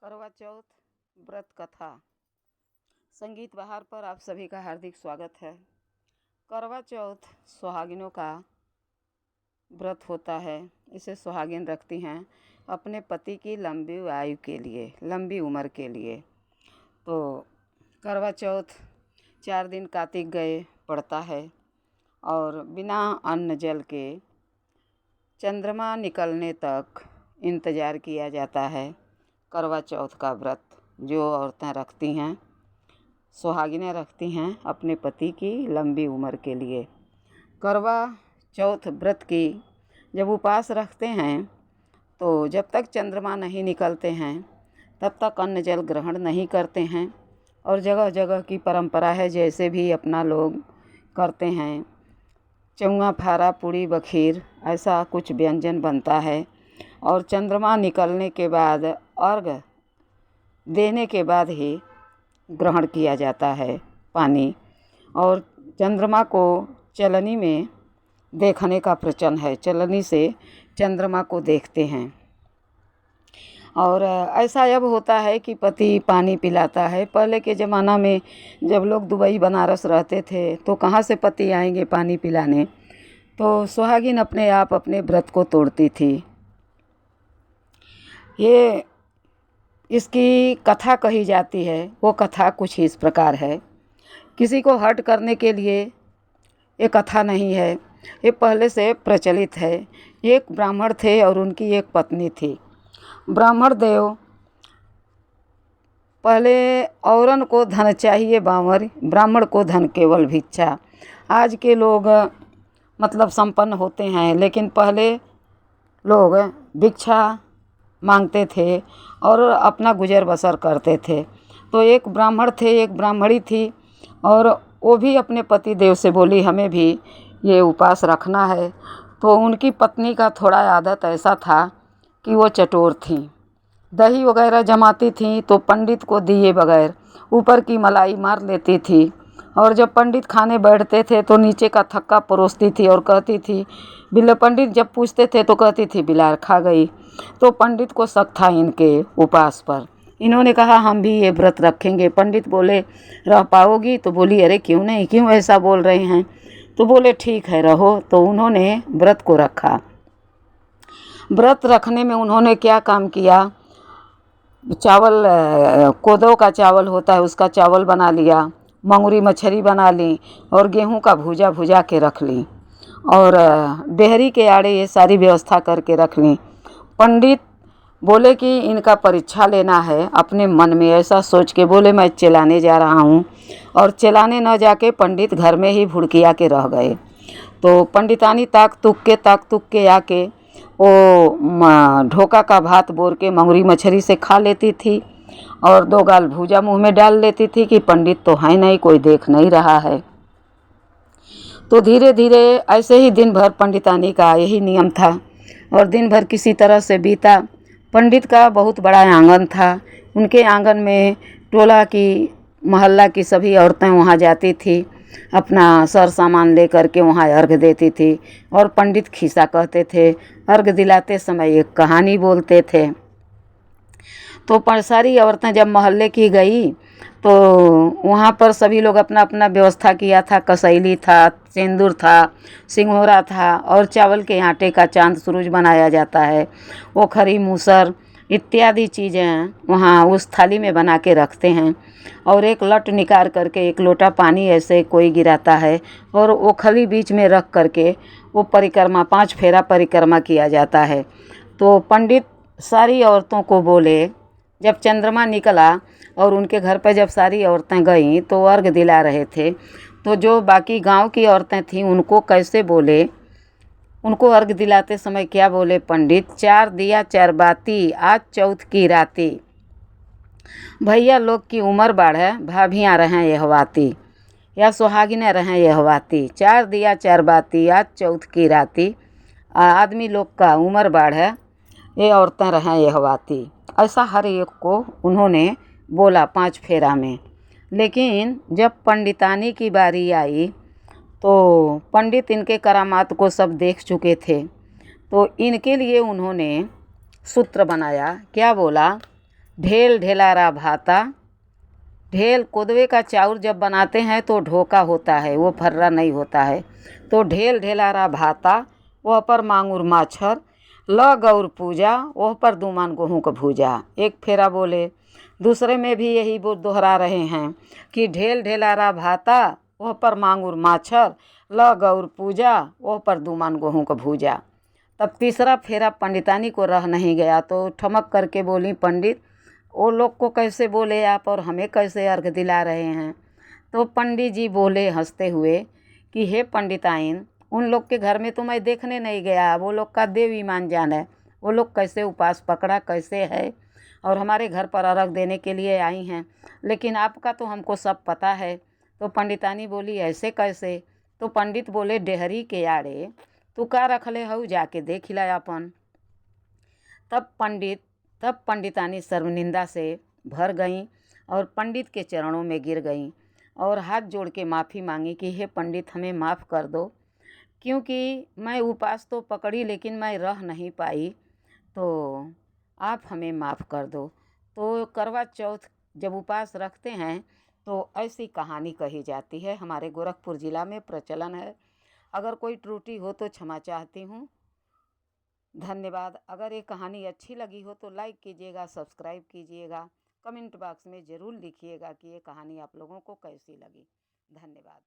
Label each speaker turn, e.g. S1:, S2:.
S1: करवा चौथ व्रत कथा। संगीत बहार पर आप सभी का हार्दिक स्वागत है। करवा चौथ सुहागिनों का व्रत होता है। इसे सुहागिन रखती हैं अपने पति की लंबी आयु के लिए, लंबी उम्र के लिए। तो करवा चौथ 4 दिन कार्तिक गए पड़ता है और बिना अन्न जल के चंद्रमा निकलने तक इंतज़ार किया जाता है। करवा चौथ का व्रत जो औरतें रखती हैं, सुहागिनें रखती हैं अपने पति की लंबी उम्र के लिए। करवा चौथ व्रत की जब उपवास रखते हैं तो जब तक चंद्रमा नहीं निकलते हैं तब तक अन्न जल ग्रहण नहीं करते हैं। और जगह जगह की परंपरा है, जैसे भी अपना लोग करते हैं, चौंगा फारा पूड़ी बखीर ऐसा कुछ व्यंजन बनता है। और चंद्रमा निकलने के बाद अर्घ देने के बाद ही ग्रहण किया जाता है पानी। और चंद्रमा को चलनी में देखने का प्रचलन है, चलनी से चंद्रमा को देखते हैं। और ऐसा अब होता है कि पति पानी पिलाता है। पहले के ज़माना में जब लोग दुबई बनारस रहते थे तो कहाँ से पति आएंगे पानी पिलाने, तो सुहागिन अपने आप अपने व्रत को तोड़ती थी। ये इसकी कथा कही जाती है। वो कथा कुछ इस प्रकार है। किसी को हर्ट करने के लिए ये कथा नहीं है, ये पहले से प्रचलित है। एक ब्राह्मण थे और उनकी एक पत्नी थी। ब्राह्मण देव पहले औरन को धन चाहिए बांवर, ब्राह्मण को धन केवल भिक्षा। आज के लोग मतलब संपन्न होते हैं, लेकिन पहले लोग भिक्षा मांगते थे और अपना गुजर बसर करते थे। तो एक ब्राह्मण थे, एक ब्राह्मणी थी, और वो भी अपने पति देव से बोली हमें भी ये उपवास रखना है। तो उनकी पत्नी का थोड़ा आदत ऐसा था कि वो चटोर थी, दही वगैरह जमाती थी तो पंडित को दिए बगैर ऊपर की मलाई मार लेती थी। और जब पंडित खाने बैठते थे तो नीचे का थक्का परोसती थी और कहती थी बिल्ला। पंडित जब पूछते थे तो कहती थी बिलार खा गई। तो पंडित को शक था इनके उपवास पर। इन्होंने कहा हम भी ये व्रत रखेंगे। पंडित बोले रह पाओगी? तो बोली अरे क्यों नहीं, क्यों ऐसा बोल रहे हैं? तो बोले ठीक है रहो। तो उन्होंने व्रत को रखा। व्रत रखने में उन्होंने क्या काम किया, चावल कोदो का चावल होता है उसका चावल बना लिया, मंगूरी मछली बना ली और गेहूं का भुजा भुजा के रख ली, और देहरी के आड़े ये सारी व्यवस्था करके रख ली। पंडित बोले कि इनका परीक्षा लेना है। अपने मन में ऐसा सोच के बोले मैं चलाने जा रहा हूँ, और चलाने न जाके पंडित घर में ही भुड़किया के रह गए। तो पंडितानी ताक तुक के आके वो ढोका का भात बोर के मंगूरी मछली से खा लेती थी और 2 गाल भूजा मुंह में डाल लेती थी कि पंडित तो है नहीं, कोई देख नहीं रहा है। तो धीरे धीरे ऐसे ही दिन भर पंडितानी का यही नियम था और दिन भर किसी तरह से बीता। पंडित का बहुत बड़ा आंगन था। उनके आंगन में टोला की मोहल्ला की सभी औरतें वहाँ जाती थी, अपना सर सामान ले कर के वहाँ अर्घ देती थी। और पंडित खिस्सा कहते थे, अर्घ दिलाते समय एक कहानी बोलते थे। तो पर सारी औरतें जब मोहल्ले की गई तो वहाँ पर सभी लोग अपना अपना व्यवस्था किया था। कसैली था, सिंदूर था, सिंघोरा था, और चावल के आटे का चांद सूरज बनाया जाता है। वो खरी मूसर इत्यादि चीज़ें वहाँ उस थाली में बना के रखते हैं। और एक लट निकाल करके 1 लोटा पानी ऐसे कोई गिराता है और वो खली बीच में रख करके वो परिक्रमा 5 फेरा परिक्रमा किया जाता है। तो पंडित सारी औरतों को बोले, जब चंद्रमा निकला और उनके घर पर जब सारी औरतें गईं तो अर्घ दिला रहे थे, तो जो बाकी गांव की औरतें थीं उनको कैसे बोले, उनको अर्घ दिलाते समय क्या बोले पंडित, 4 दिया 4 बाती आज चौथ की राती, भैया लोग की उम्र बढ़े भाभियाँ रहें यहवाती, या सुहागिनें रहें यहवाती। 4 दिया 4 बाती आज चौथ की राती, आदमी लोग का उम्र बढ़े ये औरतें रहें यहवाती। ऐसा हर एक को उन्होंने बोला 5 फेरा में। लेकिन जब पंडितानी की बारी आई तो पंडित इनके करामात को सब देख चुके थे। तो इनके लिए उन्होंने सूत्र बनाया। क्या बोला, ढेल ढेलारा भाता। ढेल कोदवे का चाउर जब बनाते हैं तो ढोका होता है, वो फर्रा नहीं होता है। तो ढेल ढेलारा भाता, वह पर मांगुर माछर। ल गौर पूजा, वह पर दूमान गेहूँ का भूजा। एक फेरा बोले। दूसरे में भी यही वो दोहरा रहे हैं कि ढेल ढेलारा भाता, वह पर मांगुर माछर। ल गौर पूजा, वह पर दूमान गेहूँ का भूजा। तब तीसरा फेरा पंडितानी को रह नहीं गया तो ठमक करके बोली, पंडित वो लोग को कैसे बोले आप और हमें कैसे अर्घ दिला रहे हैं। तो पंडित जी बोले हंसते हुए कि हे पंडिताइन, उन लोग के घर में तो मैं देखने नहीं गया, वो लोग का देव ईमान जान है, वो लोग कैसे उपास पकड़ा कैसे है और हमारे घर पर अर्घ देने के लिए आई हैं, लेकिन आपका तो हमको सब पता है। तो पंडितानी बोली ऐसे कैसे। तो पंडित बोले, डेहरी के आड़े तू का रखले हऊ, जाके देख ला अपन। तब पंडितानी सर्वनिंदा से भर गईं और पंडित के चरणों में गिर गईं और हाथ जोड़ के माफ़ी मांगी कि हे पंडित, हमें माफ़ कर दो, क्योंकि मैं उपास तो पकड़ी लेकिन मैं रह नहीं पाई, तो आप हमें माफ़ कर दो। तो करवा चौथ जब उपास रखते हैं तो ऐसी कहानी कही जाती है, हमारे गोरखपुर ज़िला में प्रचलन है। अगर कोई त्रुटि हो तो क्षमा चाहती हूँ। धन्यवाद। अगर ये कहानी अच्छी लगी हो तो लाइक कीजिएगा, सब्सक्राइब कीजिएगा, कमेंट बॉक्स में ज़रूर लिखिएगा कि ये कहानी आप लोगों को कैसी लगी। धन्यवाद।